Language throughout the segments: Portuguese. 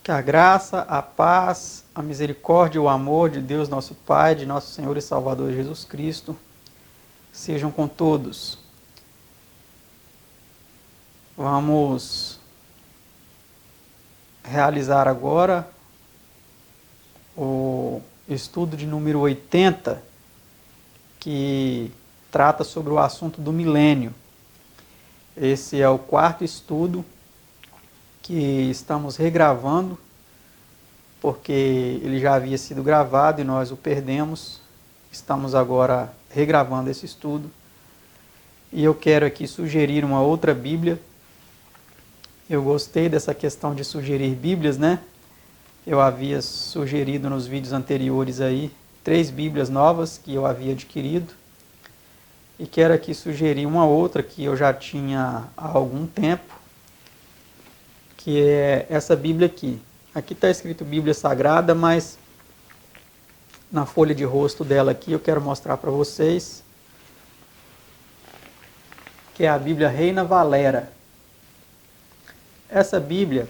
Que a graça, a paz, a misericórdia e o amor de Deus nosso Pai, de nosso Senhor e Salvador Jesus Cristo, sejam com todos. Vamos realizar agora o estudo de número 80, que trata sobre o assunto do milênio. Esse é o quarto estudo que estamos regravando, porque ele já havia sido gravado e nós o perdemos. Estamos agora regravando esse estudo. E eu quero aqui sugerir uma outra Bíblia. Eu gostei dessa questão de sugerir Bíblias, né? Eu havia sugerido nos vídeos anteriores aí 3 Bíblias novas que eu havia adquirido. E quero aqui sugerir uma outra que eu já tinha há algum tempo, que é essa Bíblia aqui. Aqui está escrito Bíblia Sagrada, mas na folha de rosto dela aqui eu quero mostrar para vocês, que é a Bíblia Reina Valera. Essa Bíblia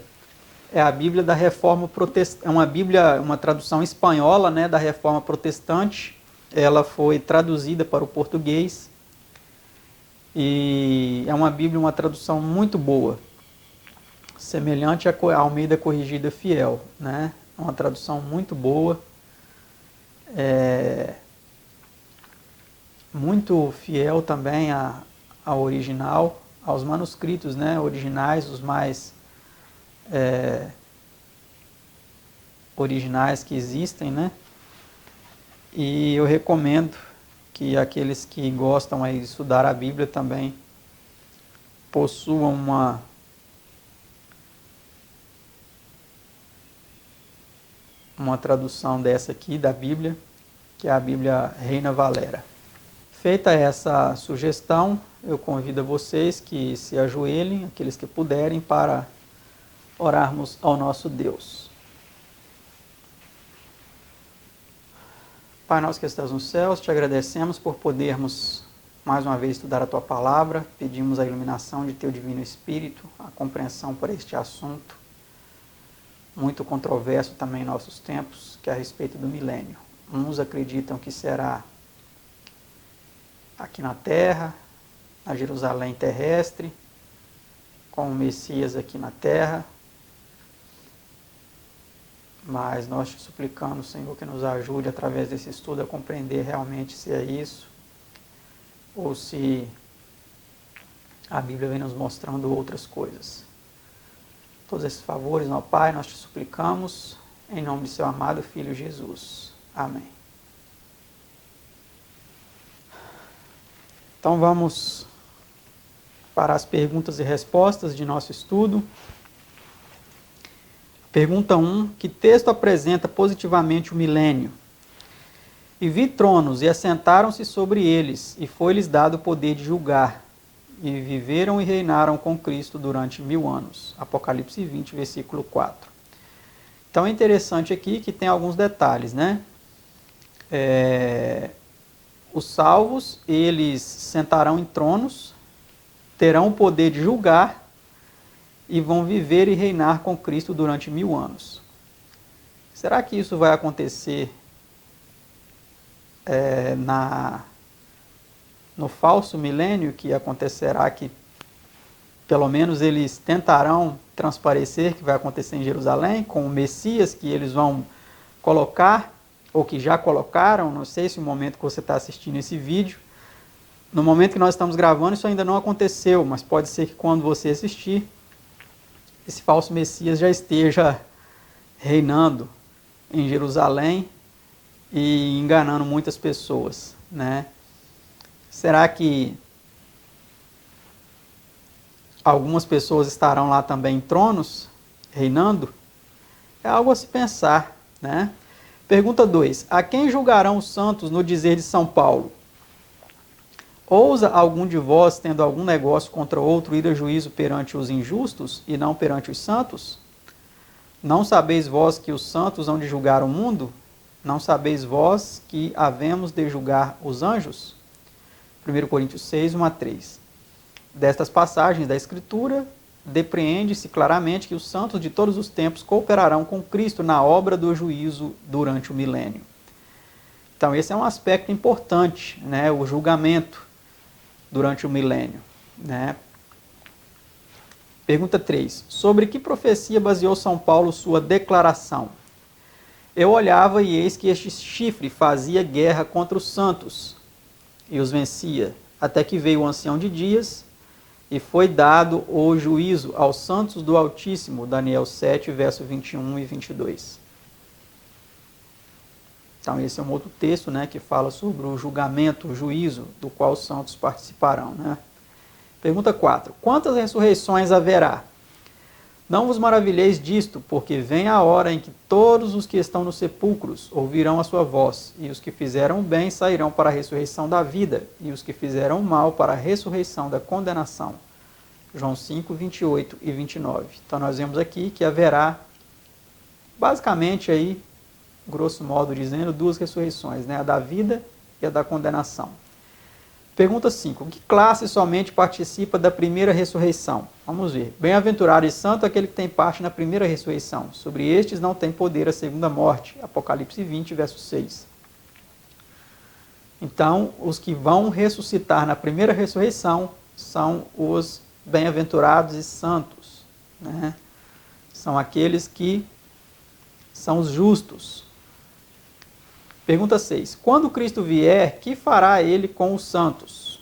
é a Bíblia da Reforma Protestante, é uma Bíblia, uma tradução espanhola, né, da Reforma Protestante. Ela foi traduzida para o português e é uma Bíblia, uma tradução muito boa, semelhante à Almeida Corrigida Fiel, né? É uma tradução muito boa, muito fiel também à original, aos manuscritos, né, originais, os mais originais que existem, né? E eu recomendo que aqueles que gostam aí de estudar a Bíblia também possuam uma tradução dessa aqui da Bíblia, que é a Bíblia Reina Valera. Feita essa sugestão, eu convido a vocês que se ajoelhem, aqueles que puderem, para orarmos ao nosso Deus. Pai nosso que estás nos céus, te agradecemos por podermos mais uma vez estudar a tua palavra, pedimos a iluminação de teu divino Espírito, a compreensão por este assunto, muito controverso também em nossos tempos, que é a respeito do milênio. Uns acreditam que será aqui na terra, na Jerusalém terrestre, com o Messias aqui na terra, mas nós te suplicamos, Senhor, que nos ajude através desse estudo a compreender realmente se é isso, ou se a Bíblia vem nos mostrando outras coisas. Todos esses favores, ó Pai, nós te suplicamos, em nome de seu amado Filho Jesus. Amém. Então vamos para as perguntas e respostas de nosso estudo. Pergunta 1. Que texto apresenta positivamente o milênio? E vi tronos, e assentaram-se sobre eles, e foi-lhes dado o poder de julgar. E viveram e reinaram com Cristo durante 1000 anos. Apocalipse 20, versículo 4. Então é interessante aqui que tem alguns detalhes, né? Os salvos, eles sentarão em tronos, terão o poder de julgar e vão viver e reinar com Cristo durante 1000 anos. Será que isso vai acontecer no falso milênio, que acontecerá, que pelo menos eles tentarão transparecer, que vai acontecer em Jerusalém, com o Messias que eles vão colocar, ou que já colocaram? Não sei se no momento que você está assistindo esse vídeo, no momento que nós estamos gravando, isso ainda não aconteceu, mas pode ser que quando você assistir, esse falso Messias já esteja reinando em Jerusalém e enganando muitas pessoas, né? Será que algumas pessoas estarão lá também em tronos, reinando? É algo a se pensar, né? Pergunta 2. A quem julgarão os santos no dizer de São Paulo? Ousa algum de vós, tendo algum negócio contra outro, ir a juízo perante os injustos e não perante os santos? Não sabeis vós que os santos hão de julgar o mundo? Não sabeis vós que havemos de julgar os anjos? 1 Coríntios 6, 1 a 3. Destas passagens da Escritura, depreende-se claramente que os santos de todos os tempos cooperarão com Cristo na obra do juízo durante o milênio. Então, esse é um aspecto importante, né? O julgamento durante o milênio, né? Pergunta 3. Sobre que profecia baseou São Paulo sua declaração? Eu olhava e eis que este chifre fazia guerra contra os santos e os vencia, até que veio o ancião de dias e foi dado o juízo aos santos do Altíssimo. Daniel 7, verso 21 e 22. Então, esse é um outro texto, né, que fala sobre o julgamento, o juízo, do qual os santos participarão, né? Pergunta 4. Quantas ressurreições haverá? Não vos maravilheis disto, porque vem a hora em que todos os que estão nos sepulcros ouvirão a sua voz, e os que fizeram o bem sairão para a ressurreição da vida, e os que fizeram o mal para a ressurreição da condenação. João 5, 28 e 29. Então, nós vemos aqui que haverá, basicamente, aí, grosso modo dizendo, duas ressurreições, né? A da vida e a da condenação. Pergunta 5. Que classe somente participa da primeira ressurreição? Vamos ver. Bem-aventurado e santo aquele que tem parte na primeira ressurreição. Sobre estes não tem poder a segunda morte. Apocalipse 20, verso 6. Então, os que vão ressuscitar na primeira ressurreição são os bem-aventurados e santos, né? São aqueles que são os justos. Pergunta 6. Quando Cristo vier, que fará ele com os santos?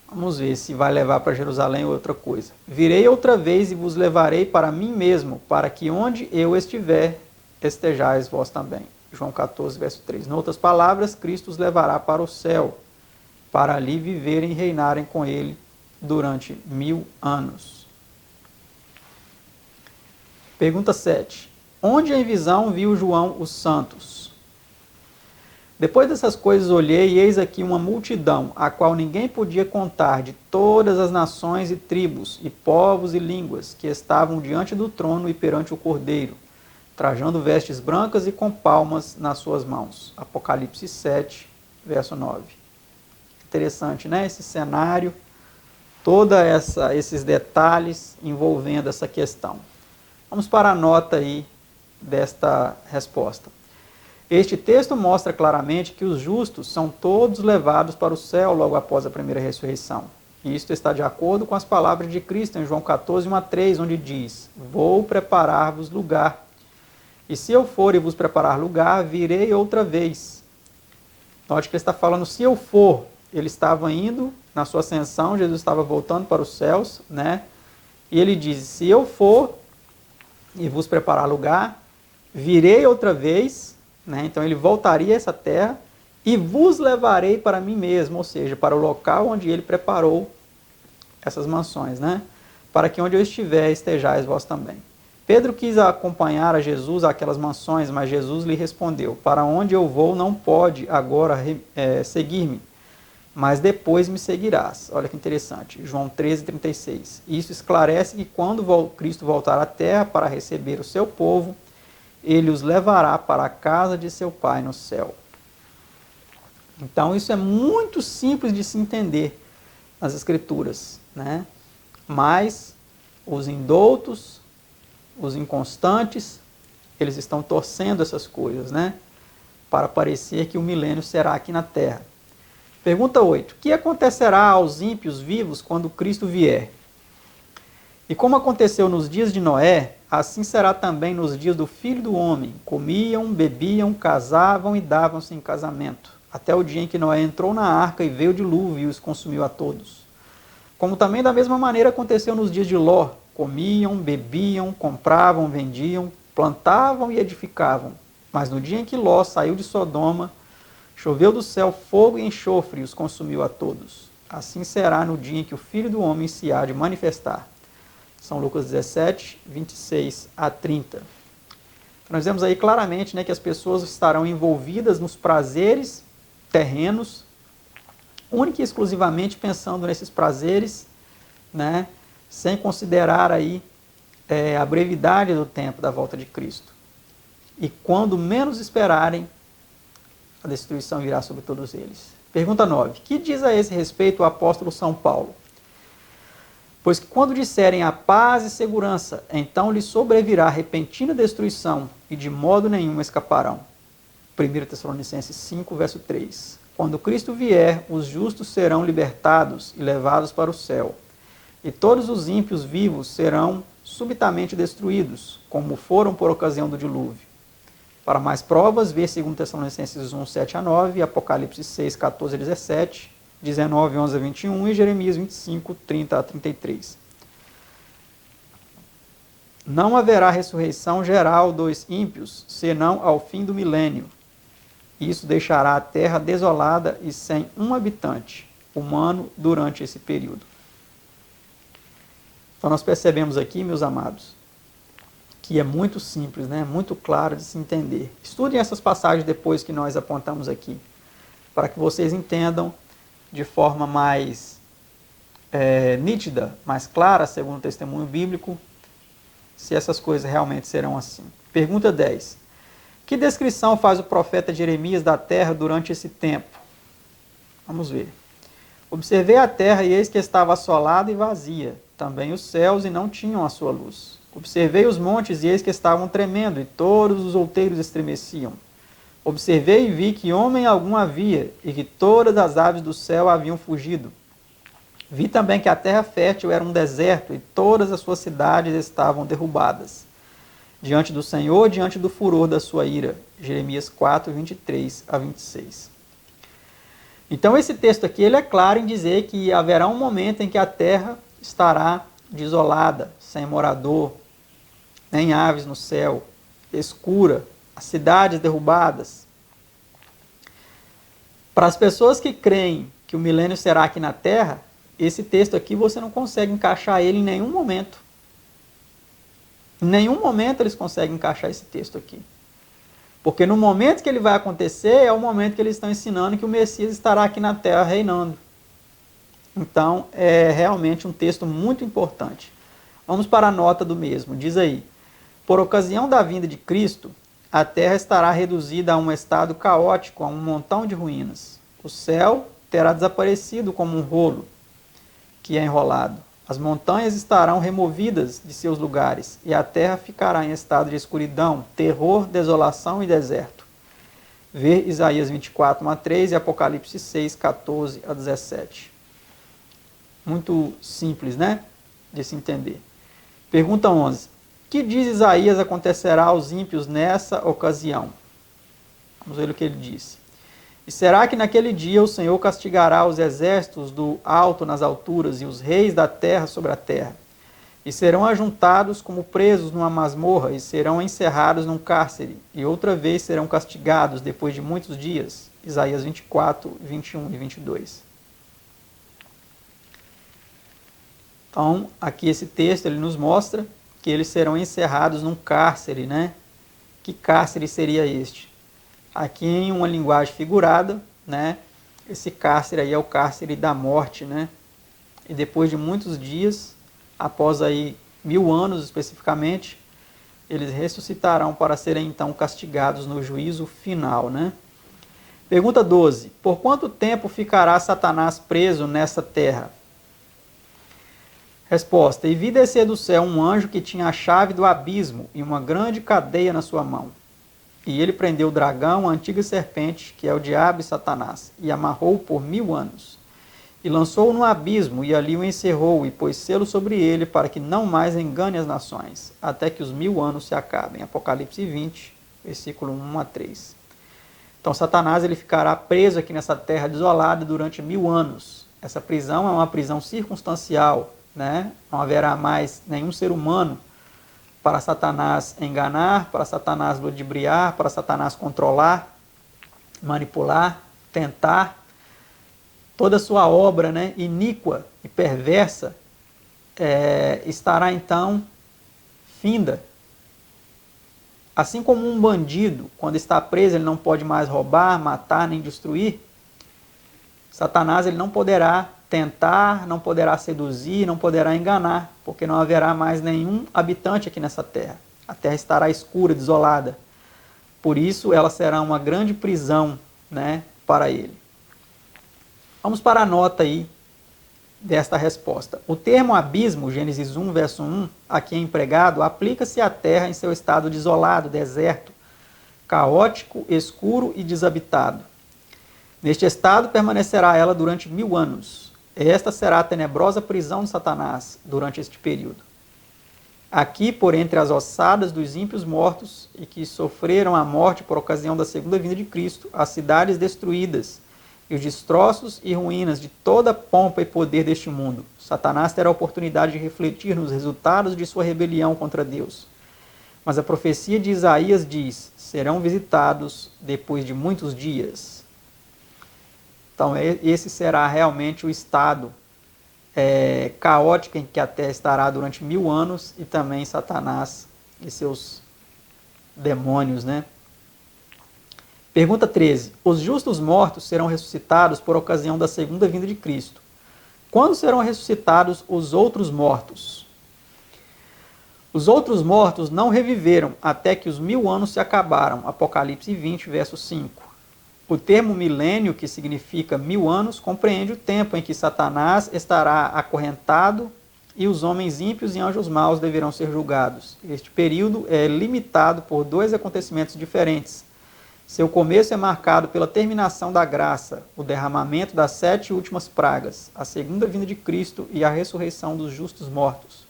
Vamos ver se vai levar para Jerusalém ou outra coisa. Virei outra vez e vos levarei para mim mesmo, para que onde eu estiver, estejais vós também. João 14, verso 3. Em outras palavras, Cristo os levará para o céu, para ali viverem e reinarem com ele durante 1000 anos. Pergunta 7. Onde em visão viu João os santos? Depois dessas coisas olhei, e eis aqui uma multidão, a qual ninguém podia contar, de todas as nações e tribos, e povos e línguas, que estavam diante do trono e perante o Cordeiro, trajando vestes brancas e com palmas nas suas mãos. Apocalipse 7, verso 9. Interessante, né? Esse cenário, todos esses detalhes envolvendo essa questão. Vamos para a nota aí desta resposta. Este texto mostra claramente que os justos são todos levados para o céu logo após a primeira ressurreição. E isto está de acordo com as palavras de Cristo em João 14, 1 a 3, onde diz: Vou preparar-vos lugar. E se eu for e vos preparar lugar, virei outra vez. Note que ele está falando, se eu for, ele estava indo na sua ascensão, Jesus estava voltando para os céus, né? E ele diz, se eu for e vos preparar lugar, virei outra vez, né? Então ele voltaria a essa terra e vos levarei para mim mesmo, ou seja, para o local onde ele preparou essas mansões, né? Para que onde eu estiver, estejais vós também. Pedro quis acompanhar a Jesus àquelas mansões, mas Jesus lhe respondeu, para onde eu vou não pode agora seguir-me, mas depois me seguirás. Olha que interessante, João 13, 36. Isso esclarece que quando Cristo voltar à terra para receber o seu povo, ele os levará para a casa de seu Pai no céu. Então isso é muito simples de se entender nas Escrituras, né? Mas os indoutos, os inconstantes, eles estão torcendo essas coisas, né? Para parecer que o milênio será aqui na terra. Pergunta 8. O que acontecerá aos ímpios vivos quando Cristo vier? E como aconteceu nos dias de Noé, assim será também nos dias do Filho do Homem. Comiam, bebiam, casavam e davam-se em casamento, até o dia em que Noé entrou na arca e veio o dilúvio e os consumiu a todos. Como também da mesma maneira aconteceu nos dias de Ló. Comiam, bebiam, compravam, vendiam, plantavam e edificavam. Mas no dia em que Ló saiu de Sodoma, choveu do céu fogo e enxofre e os consumiu a todos. Assim será no dia em que o Filho do Homem se há de manifestar. São Lucas 17, 26 a 30. Nós vemos aí claramente, né, que as pessoas estarão envolvidas nos prazeres terrenos, única e exclusivamente pensando nesses prazeres, né, sem considerar aí a brevidade do tempo da volta de Cristo. E quando menos esperarem, a destruição virá sobre todos eles. Pergunta 9. Que diz a esse respeito o apóstolo São Paulo? Pois que quando disserem a paz e segurança, então lhes sobrevirá repentina destruição, e de modo nenhum escaparão. 1 Tessalonicenses 5, verso 3. Quando Cristo vier, os justos serão libertados e levados para o céu, e todos os ímpios vivos serão subitamente destruídos, como foram por ocasião do dilúvio. Para mais provas, vê 2 Tessalonicenses 1, 7 a 9, Apocalipse 6, 14 a 17, 19, 11 a 21 e Jeremias 25, 30 a 33. Não haverá ressurreição geral dos ímpios, senão ao fim do milênio. Isso deixará a terra desolada e sem um habitante humano durante esse período. Então nós percebemos aqui, meus amados, que é muito simples, né? Muito claro de se entender. Estudem essas passagens depois que nós apontamos aqui, para que vocês entendam de forma mais nítida, mais clara, segundo o testemunho bíblico, se essas coisas realmente serão assim. Pergunta 10. Que descrição faz o profeta Jeremias da terra durante esse tempo? Vamos ver. Observei a terra e eis que estava assolada e vazia, também os céus e não tinham a sua luz. Observei os montes e eis que estavam tremendo, e todos os outeiros estremeciam. Observei e vi que homem algum havia, e que todas as aves do céu haviam fugido. Vi também que a terra fértil era um deserto, e todas as suas cidades estavam derrubadas. Diante do Senhor, diante do furor da sua ira. Jeremias 4, 23 a 26. Então esse texto aqui ele é claro em dizer que haverá um momento em que a terra estará desolada, sem morador, nem aves no céu, escura, as cidades derrubadas. Para as pessoas que creem que o milênio será aqui na terra, esse texto aqui você não consegue encaixar ele em nenhum momento. Em nenhum momento eles conseguem encaixar esse texto aqui. Porque no momento que ele vai acontecer, é o momento que eles estão ensinando que o Messias estará aqui na terra reinando. Então, é realmente um texto muito importante. Vamos para a nota do mesmo. Diz aí: por ocasião da vinda de Cristo, a terra estará reduzida a um estado caótico, a um montão de ruínas. O céu terá desaparecido como um rolo que é enrolado. As montanhas estarão removidas de seus lugares, e a terra ficará em estado de escuridão, terror, desolação e deserto. Vê Isaías 24, 1 a 3 e Apocalipse 6, 14 a 17. Muito simples, né? De se entender. Pergunta 11. Que diz Isaías acontecerá aos ímpios nessa ocasião? Vamos ver o que ele disse. E será que naquele dia o Senhor castigará os exércitos do alto nas alturas e os reis da terra sobre a terra? E serão ajuntados como presos numa masmorra e serão encerrados num cárcere, e outra vez serão castigados depois de muitos dias. Isaías 24, 21 e 22. Então, aqui esse texto ele nos mostra que eles serão encerrados num cárcere, né? Que cárcere seria este? Aqui em uma linguagem figurada, né? Esse cárcere aí é o cárcere da morte, né? E depois de muitos dias, após aí 1000 anos especificamente, eles ressuscitarão para serem então castigados no juízo final, né? Pergunta 12. Por quanto tempo ficará Satanás preso nessa terra? Resposta. E vi descer do céu um anjo que tinha a chave do abismo e uma grande cadeia na sua mão. E ele prendeu o dragão, a antiga serpente, que é o diabo e Satanás, e amarrou-o por 1000 anos. E lançou-o no abismo, e ali o encerrou, e pôs selo sobre ele, para que não mais engane as nações, até que os 1000 anos se acabem. Apocalipse 20, versículo 1 a 3. Então Satanás ele ficará preso aqui nessa terra desolada durante 1000 anos. Essa prisão é uma prisão circunstancial, né? Não haverá mais nenhum ser humano para Satanás enganar, para Satanás ludibriar, para Satanás controlar, manipular, tentar. Toda a sua obra, né, iníqua e perversa estará então finda. Assim como um bandido, quando está preso, ele não pode mais roubar, matar, nem destruir, Satanás ele não poderá tentar, não poderá seduzir, não poderá enganar, porque não haverá mais nenhum habitante aqui nessa terra. A terra estará escura, desolada. Por isso, ela será uma grande prisão, né, para ele. Vamos para a nota aí desta resposta. O termo abismo, Gênesis 1, verso 1, aqui é empregado, aplica-se à terra em seu estado de isolado, deserto, caótico, escuro e desabitado. Neste estado permanecerá ela durante 1000 anos. Esta será a tenebrosa prisão de Satanás durante este período. Aqui, por entre as ossadas dos ímpios mortos e que sofreram a morte por ocasião da segunda vinda de Cristo, as cidades destruídas e os destroços e ruínas de toda a pompa e poder deste mundo, Satanás terá a oportunidade de refletir nos resultados de sua rebelião contra Deus. Mas a profecia de Isaías diz: serão visitados depois de muitos dias. Então, esse será realmente o estado caótico em que a terra estará durante 1000 anos, e também Satanás e seus demônios, né? Pergunta 13. Os justos mortos serão ressuscitados por ocasião da segunda vinda de Cristo. Quando serão ressuscitados os outros mortos? Os outros mortos não reviveram até que os 1000 anos se acabaram. Apocalipse 20, verso 5. O termo milênio, que significa 1000 anos, compreende o tempo em que Satanás estará acorrentado e os homens ímpios e anjos maus deverão ser julgados. Este período é limitado por 2 acontecimentos diferentes. Seu começo é marcado pela terminação da graça, o derramamento das 7 últimas pragas, a segunda vinda de Cristo e a ressurreição dos justos mortos.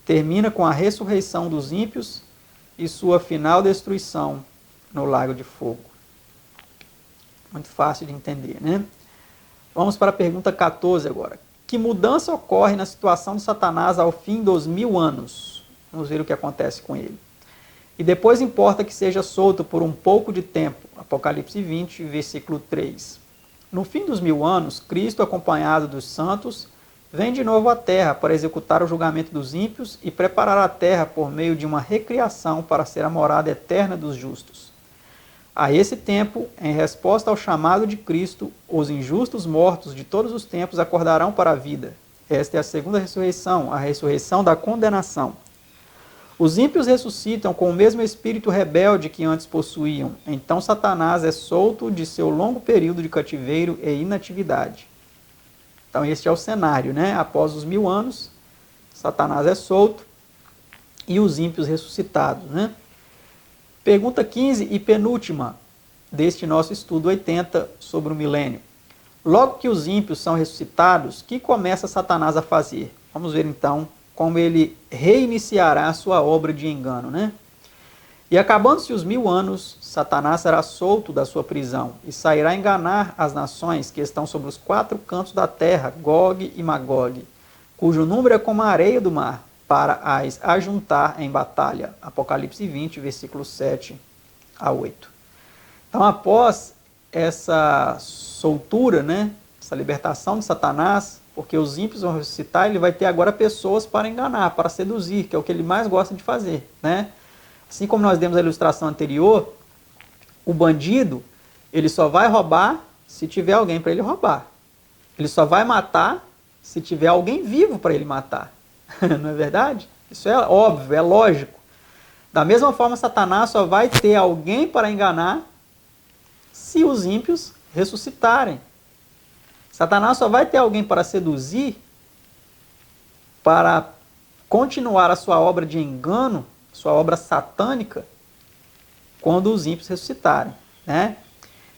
Termina com a ressurreição dos ímpios e sua final destruição no lago de fogo. Muito fácil de entender, né? Vamos para a pergunta 14 agora. Que mudança ocorre na situação de Satanás ao fim dos 1000 anos? Vamos ver o que acontece com ele. E depois importa que seja solto por um pouco de tempo. Apocalipse 20, versículo 3. No fim dos 1000 anos, Cristo, acompanhado dos santos, vem de novo à terra para executar o julgamento dos ímpios e preparar a terra por meio de uma recriação para ser a morada eterna dos justos. A esse tempo, em resposta ao chamado de Cristo, os injustos mortos de todos os tempos acordarão para a vida. Esta é a segunda ressurreição, a ressurreição da condenação. Os ímpios ressuscitam com o mesmo espírito rebelde que antes possuíam. Então Satanás é solto de seu longo período de cativeiro e inatividade. Então este é o cenário, né? Após os 1000 anos, Satanás é solto e os ímpios ressuscitados, né? Pergunta 15 e penúltima deste nosso estudo 80 sobre o milênio. Logo que os ímpios são ressuscitados, o que começa Satanás a fazer? Vamos ver então como ele reiniciará a sua obra de engano, né? E acabando-se os 1000 anos, Satanás será solto da sua prisão e sairá a enganar as nações que estão sobre os 4 cantos da terra, Gog e Magog, cujo número é como a areia do mar, para as ajuntar em batalha. Apocalipse 20, versículos 7 a 8. Então, após essa soltura, né, essa libertação de Satanás, porque os ímpios vão ressuscitar, ele vai ter agora pessoas para enganar, para seduzir, que é o que ele mais gosta de fazer, né? Assim como nós demos a ilustração anterior, o bandido, ele só vai roubar se tiver alguém para ele roubar. Ele só vai matar se tiver alguém vivo para ele matar. Não é verdade? Isso é óbvio, é lógico. Da mesma forma, Satanás só vai ter alguém para enganar se os ímpios ressuscitarem. Satanás só vai ter alguém para seduzir, para continuar a sua obra de engano, sua obra satânica, quando os ímpios ressuscitarem, né?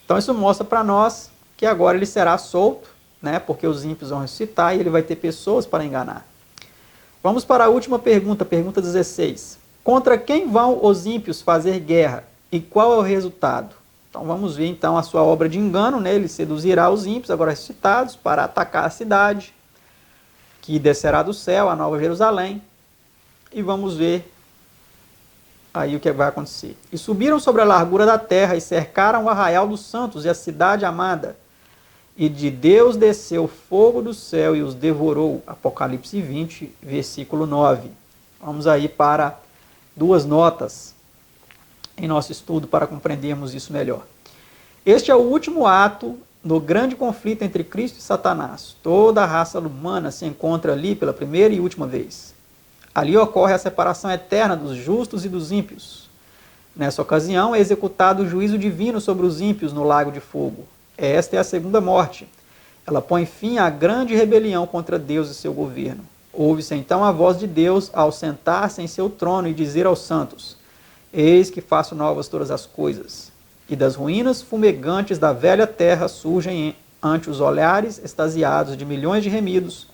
Então isso mostra para nós que agora ele será solto, né? Porque os ímpios vão ressuscitar e ele vai ter pessoas para enganar. Vamos para a última pergunta, pergunta 16. Contra quem vão os ímpios fazer guerra e qual é o resultado? Então vamos ver então a sua obra de engano, né? Ele seduzirá os ímpios, agora ressuscitados, para atacar a cidade, que descerá do céu, a Nova Jerusalém. E vamos ver aí o que vai acontecer. E subiram sobre a largura da terra e cercaram o arraial dos santos e a cidade amada. E de Deus desceu fogo do céu e os devorou. Apocalipse 20, versículo 9. Vamos aí para 2 notas em nosso estudo para compreendermos isso melhor. Este é o último ato no grande conflito entre Cristo e Satanás. Toda a raça humana se encontra ali pela primeira e última vez. Ali ocorre a separação eterna dos justos e dos ímpios. Nessa ocasião é executado o juízo divino sobre os ímpios no lago de fogo. Esta é a segunda morte. Ela põe fim à grande rebelião contra Deus e seu governo. Ouve-se então a voz de Deus ao sentar-se em seu trono e dizer aos santos: Eis que faço novas todas as coisas. E das ruínas fumegantes da velha terra surgem ante os olhares extasiados de milhões de remidos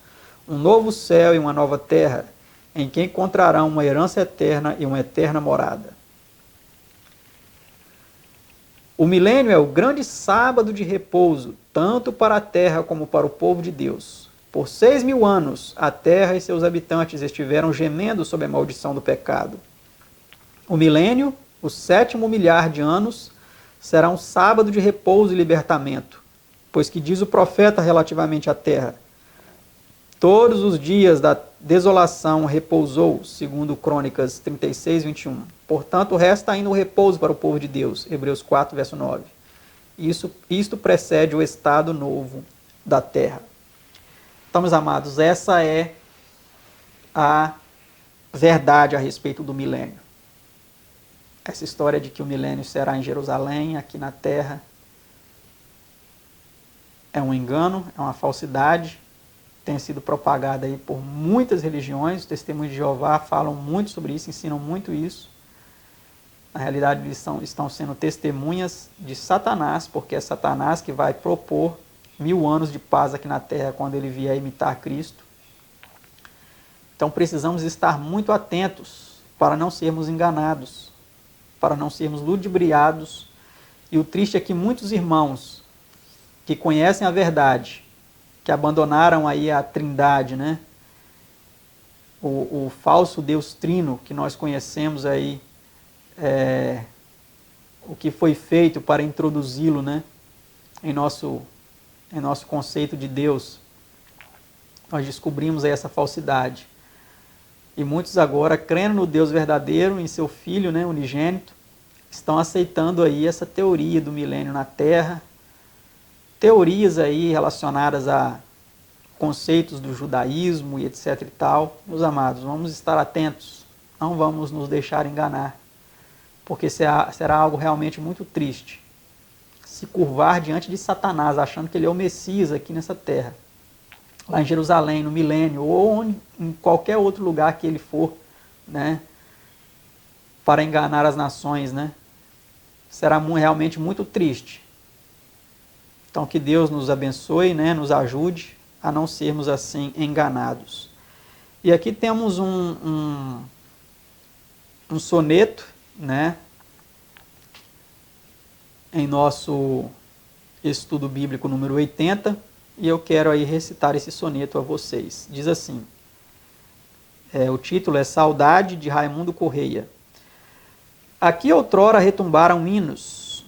um novo céu e uma nova terra, em que encontrarão uma herança eterna e uma eterna morada. O milênio é o grande sábado de repouso, tanto para a terra como para o povo de Deus. Por 6.000 anos, a terra e seus habitantes estiveram gemendo sob a maldição do pecado. O milênio, o 7º milhar de anos, será um sábado de repouso e libertamento, pois que diz o profeta relativamente à terra: todos os dias da desolação repousou, segundo Crônicas 36, 21. Portanto, resta ainda o repouso para o povo de Deus, Hebreus 4, verso 9. Isto precede o estado novo da terra. Então, meus amados, essa é a verdade a respeito do milênio. Essa história de que o milênio será em Jerusalém, aqui na terra, é um engano, é uma falsidade, tem sido propagada aí por muitas religiões. Os testemunhos de Jeová falam muito sobre isso, ensinam muito isso. Na realidade, eles estão sendo testemunhas de Satanás, porque é Satanás que vai propor 1000 anos de paz aqui na terra quando ele vier imitar Cristo. Então precisamos estar muito atentos para não sermos enganados, para não sermos ludibriados. E o triste é que muitos irmãos que conhecem a verdade, que abandonaram aí a trindade, né? O falso Deus trino que nós conhecemos aí, o que foi feito para introduzi-lo, né? em nosso conceito de Deus. Nós descobrimos aí essa falsidade. E muitos agora, crendo no Deus verdadeiro, em seu Filho, né, unigênito, estão aceitando aí essa teoria do milênio na Terra, teorias aí relacionadas a conceitos do judaísmo e etc e tal. Meus amados, vamos estar atentos, não vamos nos deixar enganar, porque será algo realmente muito triste se curvar diante de Satanás, achando que ele é o Messias aqui nessa terra, lá em Jerusalém, no milênio, ou em qualquer outro lugar que ele for, né, para enganar as nações, né? Será realmente muito triste. Então que Deus nos abençoe, né, nos ajude a não sermos assim enganados. E aqui temos um soneto, né, em nosso estudo bíblico número 80, e eu quero aí recitar esse soneto a vocês. Diz assim, o título é Saudade, de Raimundo Correia. Aqui outrora retumbaram hinos,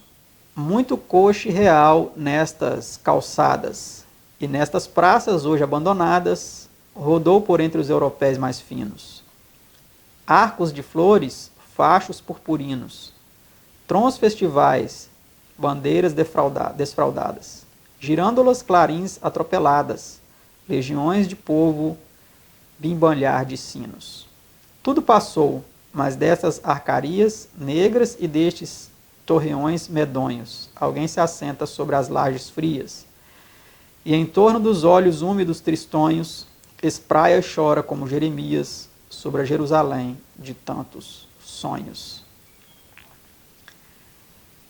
muito coche real nestas calçadas, e nestas praças hoje abandonadas, rodou por entre os europeus mais finos. Arcos de flores, fachos purpurinos, trons festivais, bandeiras desfraldadas, girândolas clarins atropeladas, legiões de povo bimbalhar de sinos. Tudo passou, mas dessas arcarias negras e destes torreões medonhos, alguém se assenta sobre as lajes frias, e em torno dos olhos úmidos tristonhos, espraia e chora como Jeremias sobre a Jerusalém de tantos sonhos.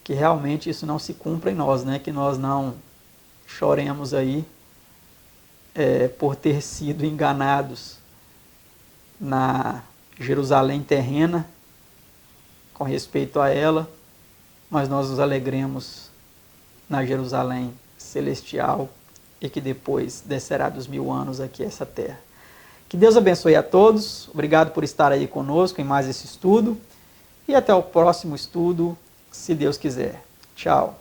Que realmente isso não se cumpra em nós, né? Que nós não choremos aí por ter sido enganados na Jerusalém terrena com respeito a ela, mas nós nos alegremos na Jerusalém celestial e que depois descerá dos 1000 anos aqui a essa terra. Que Deus abençoe a todos, obrigado por estar aí conosco em mais esse estudo e até o próximo estudo, se Deus quiser. Tchau.